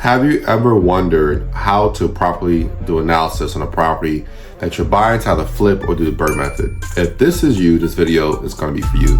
Have you ever wondered how to properly do analysis on a property that you're buying to either flip or do the BRRRR method? If this is you, this video is going to be for you.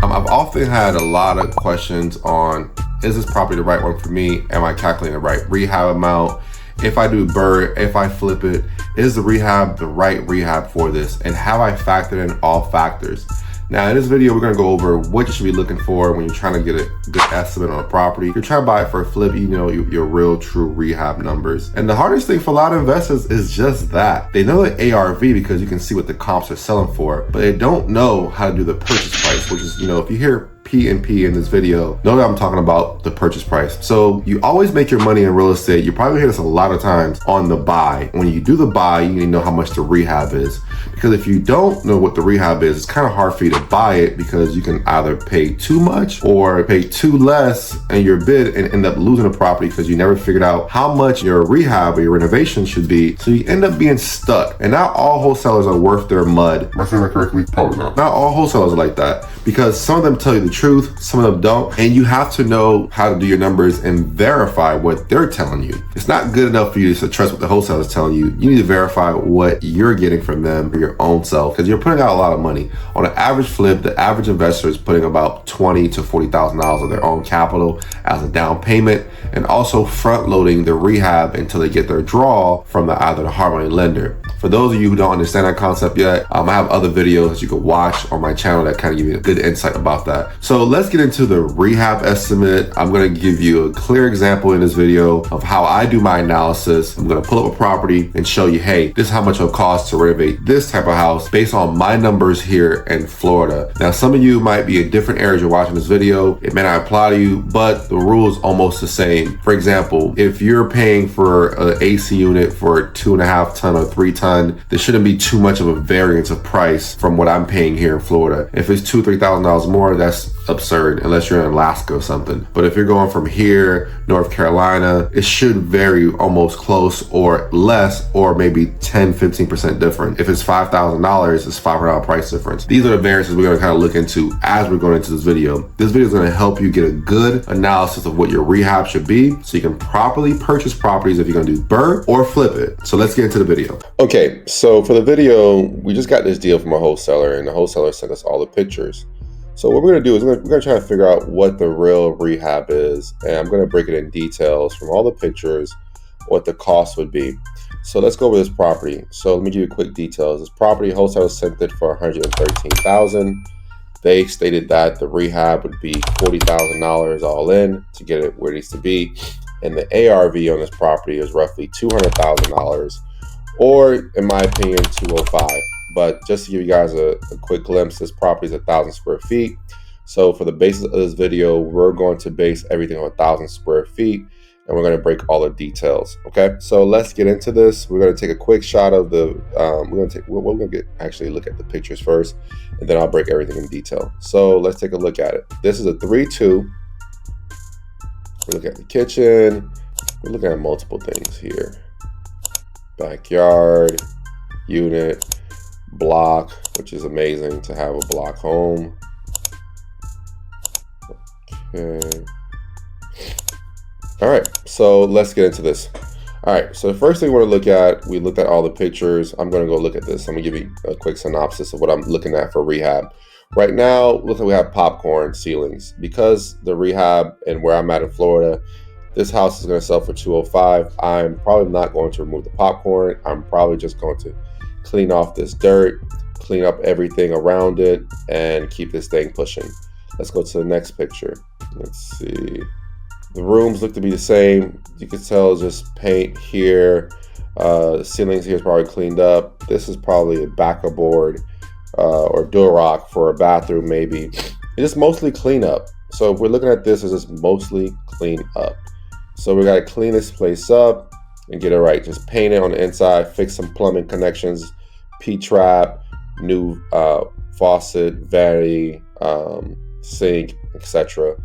I've often had a lot of questions on, is this property the right one for me? Am I calculating the right rehab amount? If I do BRRRR, if I flip it, is the rehab the right rehab for this? And have I factored in all factors? Now in this video, we're gonna go over what you should be looking for when you're trying to get a good estimate on a property. If you're trying to buy it for a flip, you know your real true rehab numbers. And the hardest thing for a lot of investors is just that. They know the ARV because you can see what the comps are selling for, but they don't know how to do the purchase price, which is, if you hear P&P in this video, know that I'm talking about the purchase price. So you always make your money in real estate. You probably hear this a lot of times on the buy. When you do the buy, you need to know how much the rehab is. Because if you don't know what the rehab is, it's kind of hard for you to buy it because you can either pay too much or pay too less in your bid and end up losing a property because you never figured out how much your rehab or your renovation should be. So you end up being stuck. And not all wholesalers are worth their mud. Am I saying that correctly? Probably not. Not all wholesalers are like that because some of them tell you the truth, some of them don't, and you have to know how to do your numbers and verify what they're telling you. It's not good enough for you to trust what the wholesaler is telling you. You need to verify what you're getting from them for your own self, because you're putting out a lot of money. On an average flip, the average investor is putting about $20,000 to $40,000 of their own capital as a down payment, and also front loading the rehab until they get their draw from either the hard money lender. For those of you who don't understand that concept yet, I have other videos that you can watch on my channel that kind of give you a good insight about that. So let's get into the rehab estimate. I'm going to give you a clear example in this video of how I do my analysis. I'm going to pull up a property and show you, hey, this is how much it'll cost to renovate this type of house based on my numbers here in Florida. Now, some of you might be in different areas you're watching this video. It may not apply to you, but the rule is almost the same. For example, if you're paying for an AC unit for 2.5 ton or 3 ton, there shouldn't be too much of a variance of price from what I'm paying here in Florida. If it's $2,000 to $3,000 more, that's absurd unless you're in Alaska or something. But if you're going from here, North Carolina, it should vary almost close or less, or maybe 10-15% different. If it's $5,000, it's $500 price difference. These are the variances we're going to kind of look into as we're going into this video. This video is going to help you get a good analysis of what your rehab should be so you can properly purchase properties if you're going to do BRRRR or flip it. So let's get into the video. Okay, so for the video, we just got this deal from a wholesaler, and the wholesaler sent us all the pictures. So what we're going to do is we're going to try to figure out what the real rehab is, and I'm going to break it in details from all the pictures, what the cost would be. So let's go over this property. So let me give you quick details. This property, wholesaler sent it for $113,000. They stated that the rehab would be $40,000 all in to get it where it needs to be, and the ARV on this property is roughly $200,000, or in my opinion, $205,000. But just to give you guys a quick glimpse, this property is 1,000 square feet. So for the basis of this video, we're going to base everything on 1,000 square feet, and we're going to break all the details. Okay, so let's get into this. We're going to take a quick shot of the. We're going to actually look at the pictures first, and then I'll break everything in detail. So let's take a look at it. This is a 3-2. We're looking at the kitchen. We're looking at multiple things here. Backyard, unit, block, which is amazing to have a block home. Okay. All right, so let's get into this. All right, so the first thing we want to look at, we looked at all the pictures. I'm going to go look at this. I'm going to give you a quick synopsis of what I'm looking at for rehab. Right now, looks like we have popcorn ceilings. Because the rehab and where I'm at in Florida, this house is going to sell for $205,000. I'm probably not going to remove the popcorn. I'm probably just going to clean off this dirt, clean up everything around it, and keep this thing pushing. Let's go to the next picture. Let's see. The rooms look to be the same. You can tell just paint here. The ceilings here is probably cleaned up. This is probably a backer board or Durock for a bathroom maybe. It's just mostly clean up. So if we're looking at this, it's just mostly clean up. So we got to clean this place up and get it right. Just paint it on the inside, fix some plumbing connections, P-trap, new faucet, vanity, sink, etc.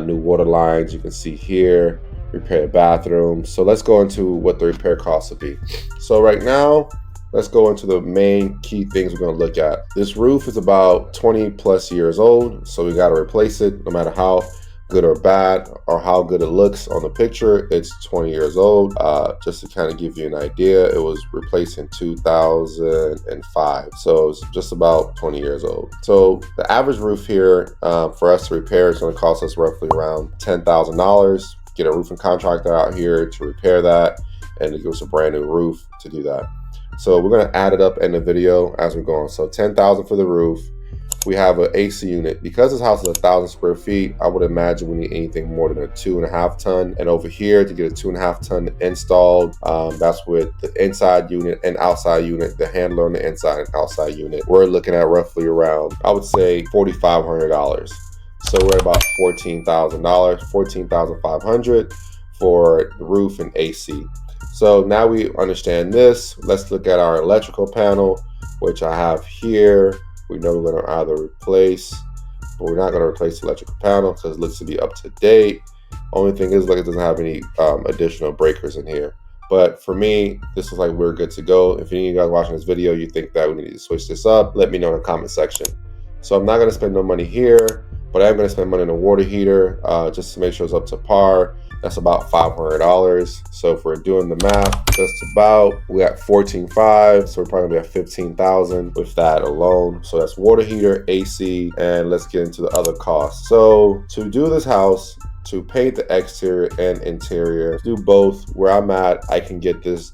New water lines, you can see here, repair the bathroom. So let's go into what the repair costs would be. So right now, let's go into the main key things we're going to look at. This roof is about 20 plus years old, so we got to replace it no matter how good or bad or how good it looks on the picture. It's 20 years old. Just to kind of give you an idea, it was replaced in 2005, so it's just about 20 years old. So the average roof here for us to repair is going to cost us roughly around $10,000. Get a roofing contractor out here to repair that and to give us a brand new roof to do that. So we're going to add it up in the video as we're going. So 10,000 for the roof. We have an AC unit. Because this house is 1,000 square feet, I would imagine we need anything more than a 2.5 ton. And over here to get a 2.5 ton installed, that's with the inside unit and outside unit, the handler on the inside and outside unit. We're looking at roughly around, I would say, $4,500. So we're at about $14,000, $14,500 for the roof and AC. So now we understand this. Let's look at our electrical panel, which I have here. We know we're going to either replace, but we're not going to replace the electrical panel because it looks to be up to date. Only thing is, like, it doesn't have any additional breakers in here. But for me, this is like we're good to go. If any of you guys watching this video, you think that we need to switch this up, let me know in the comment section. So I'm not going to spend no money here, but I'm going to spend money on a water heater just to make sure it's up to par. That's about $500. So if we're doing the math, just about, we got 14.5, so we're probably gonna be at 15,000 with that alone. So that's water heater, AC, and let's get into the other costs. So to do this house, to paint the exterior and interior, do both. Where I'm at, I can get this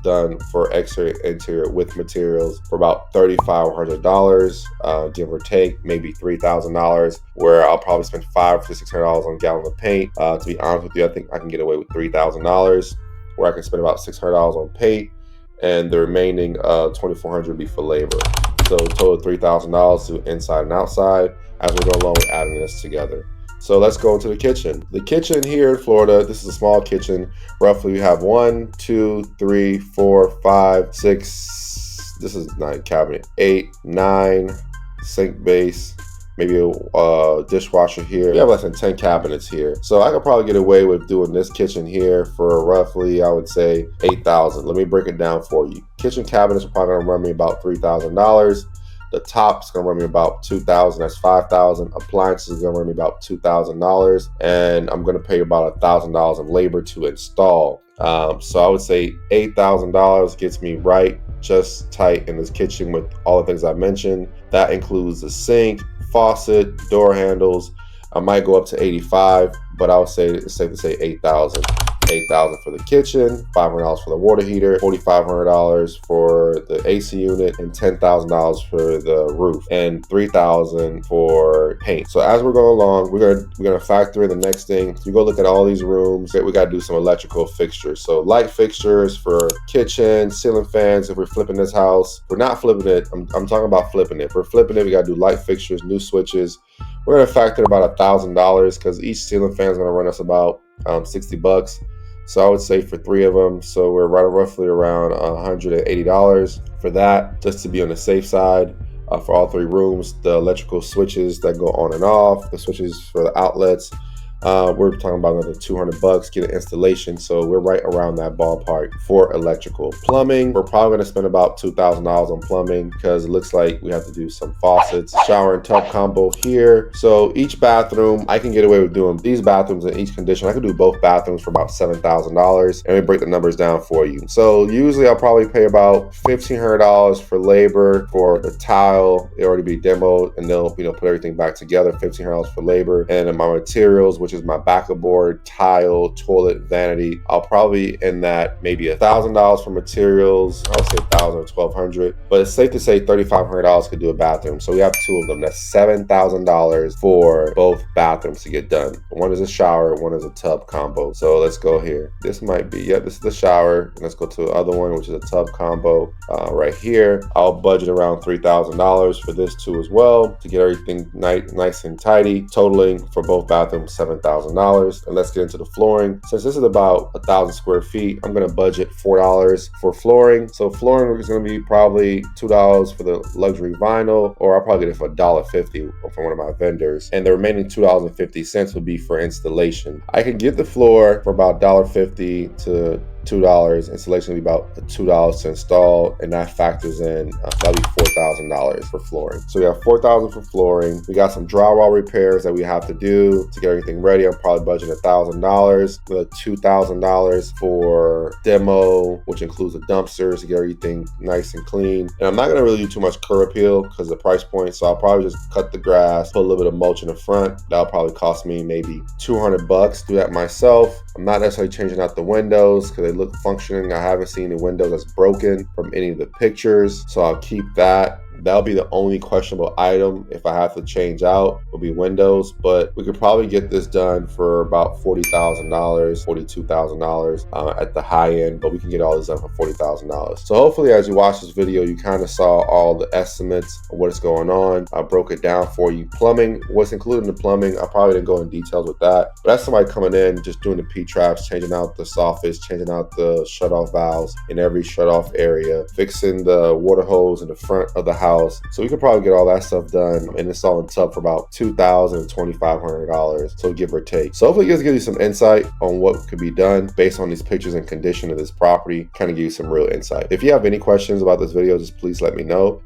done for exterior interior with materials for about $3,500, give or take, maybe $3,000, where I'll probably spend $500 to $600 on a gallon of paint. To be honest with you, I think I can get away with $3,000, where I can spend about $600 on paint, and the remaining $2,400 would be for labor. So total $3,000 to inside and outside. As we go along, we're adding this together. So let's go into the kitchen. The kitchen here in Florida, this is a small kitchen. Roughly we have 1, 2, 3, 4, 5, 6, this is 9 cabinet, 8, 9 sink base, maybe a dishwasher here. We have less than 10 cabinets here. So I could probably get away with doing this kitchen here for roughly, I would say, $8,000. Let me break it down for you. Kitchen cabinets are probably gonna run me about $3,000. The top's gonna run me about $2,000. That's $5,000. Appliances is gonna run me about $2,000, and I'm gonna pay about $1,000 in labor to install. So I would say $8,000 gets me right, just tight in this kitchen with all the things I mentioned. That includes the sink, faucet, door handles. I might go up to 85, but I would say it's safe to say 8,000. 8,000 for the kitchen, $500 for the water heater, $4,500 for the AC unit, and $10,000 for the roof, and $3,000 for paint. So as we're going along, we're gonna factor in the next thing. You go look at all these rooms. We got to do some electrical fixtures. So light fixtures for kitchen, ceiling fans. If we're flipping this house, we're not flipping it. I'm talking about flipping it. If we're flipping it, we got to do light fixtures, new switches. We're gonna factor about $1,000 because each ceiling fan is gonna run us about $60. So I would say for 3 of them, so we're roughly around $180 for that, just to be on the safe side. For all 3 rooms, the electrical switches that go on and off, the switches for the outlets, we're talking about another $200, get an installation. So we're right around that ballpark for electrical. Plumbing, we're probably going to spend about $2,000 on plumbing because it looks like we have to do some faucets, shower and tub combo here. So each bathroom, I can get away with doing these bathrooms in each condition. I could do both bathrooms for about $7,000, and we break the numbers down for you. So usually I'll probably pay about $1,500 for labor for the tile. It already be demoed, and they'll put everything back together. $1,500 for labor, and then my materials, which is my backer board, tile, toilet, vanity. I'll probably end that maybe $1,000 for materials. I'll say $1,000 or $1,200, but it's safe to say $3,500 could do a bathroom. So we have 2 of them. That's $7,000 for both bathrooms to get done. One is a shower, one is a tub combo. So let's go here. This might be, this is the shower. Let's go to the other one, which is a tub combo right here. I'll budget around $3,000 for this too as well to get everything nice and tidy, totaling for both bathrooms $7,000. And let's get into the flooring. Since this is about 1,000 square feet, I'm gonna budget $4 for flooring. So flooring is gonna be probably $2 for the luxury vinyl, or I'll probably get it for $1.50 from one of my vendors. And the remaining $2.50 would be for installation. I can get the floor for about $1.50 to $2. Installation will be about $2 to install, and that factors in that'll be $4,000 for flooring. So we have $4,000 for flooring. We got some drywall repairs that we have to do to get everything ready. I'm probably budgeting $1,000 with $2,000 for demo, which includes the dumpsters to get everything nice and clean. And I'm not gonna really do too much curb appeal because of the price point. So I'll probably just cut the grass, put a little bit of mulch in the front. That'll probably cost me maybe $200. Do that myself. I'm not necessarily changing out the windows because they look functioning. I haven't seen the windows that's broken from any of the pictures, so I'll keep that. That'll be the only questionable item if I have to change out, will be windows, but we could probably get this done for about $40,000, $42,000 at the high end, but we can get all this done for $40,000. So hopefully as you watch this video, you kind of saw all the estimates of what's going on. I broke it down for you. Plumbing, what's included in the plumbing, I probably didn't go in details with that, but that's somebody coming in, just doing the P-traps, changing out the soffits, changing out the shut-off valves in every shut-off area, fixing the water hose in the front of the house. So we could probably get all that stuff done and install in tub for about $2,000 to $2,500, so give or take. So hopefully it gives you some insight on what could be done based on these pictures and condition of this property, kind of give you some real insight. If you have any questions about this video, just please let me know,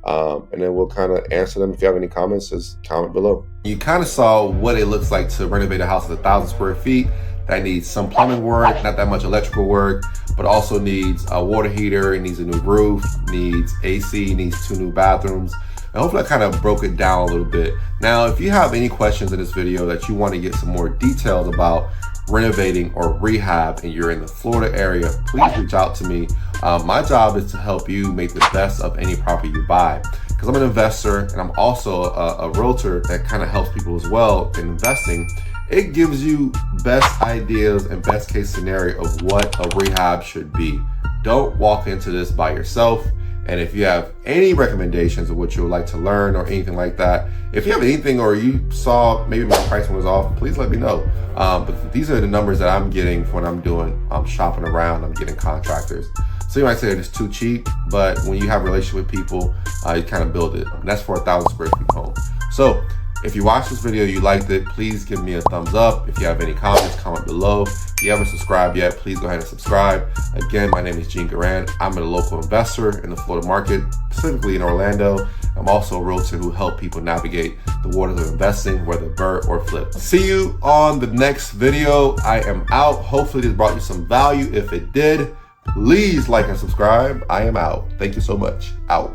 and then we'll kind of answer them. If you have any comments, just comment below. You kind of saw what it looks like to renovate a house that's 1,000 square feet. That needs some plumbing work, not that much electrical work, but also needs a water heater, it needs a new roof, needs AC, needs 2 new bathrooms. And hopefully I kind of broke it down a little bit. Now, if you have any questions in this video that you want to get some more details about renovating or rehab and you're in the Florida area, please reach out to me. My job is to help you make the best of any property you buy, because I'm an investor and I'm also a realtor that kind of helps people as well in investing. It gives you best ideas and best case scenario of what a rehab should be. Don't walk into this by yourself. And if you have any recommendations of what you would like to learn or anything like that, if you have anything or you saw maybe my pricing was off, please let me know. But these are the numbers that I'm getting when I'm doing shopping around, I'm getting contractors. So you might say it's too cheap, but when you have a relationship with people, you kind of build it. And that's for 1,000 square feet home. So if you watched this video, you liked it, please give me a thumbs up. If you have any comments, comment below. If you haven't subscribed yet, please go ahead and subscribe. Again, my name is Gene Garan. I'm a local investor in the Florida market, specifically in Orlando. I'm also a realtor who help people navigate the waters of investing, whether BRRRR or flip. See you on the next video. I am out. Hopefully this brought you some value. If it did, please like and subscribe. I am out. Thank you so much. Out.